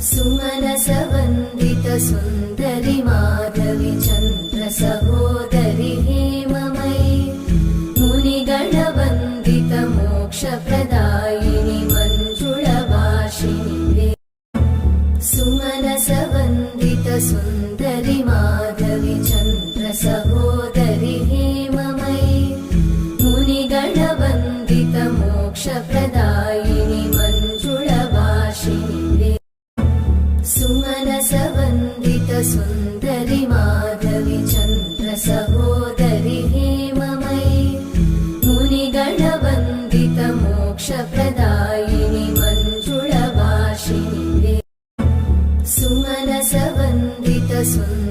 सुमनसवन्दित सुन्दरि माधवि Chandra सहोदरि हेममयि मुनिगणवन्दित मोक्षप्रदायिनि मञ्जुळभाषिणि सुमनसवन्दित सुन्दरि माधवि Chandra सहोदरि हेममयि मुनिगणवन्दित मोक्षप्रदायिनि मञ्जुळभाषिणि सुमनसवन्दित सुन्दरि माधवि Chandra सहोदरि हेममयि मुनिगणवन्दित मोक्षप्रदायिनि मञ्जुळभाषिणि सुमनसवन्दित सुन्दरि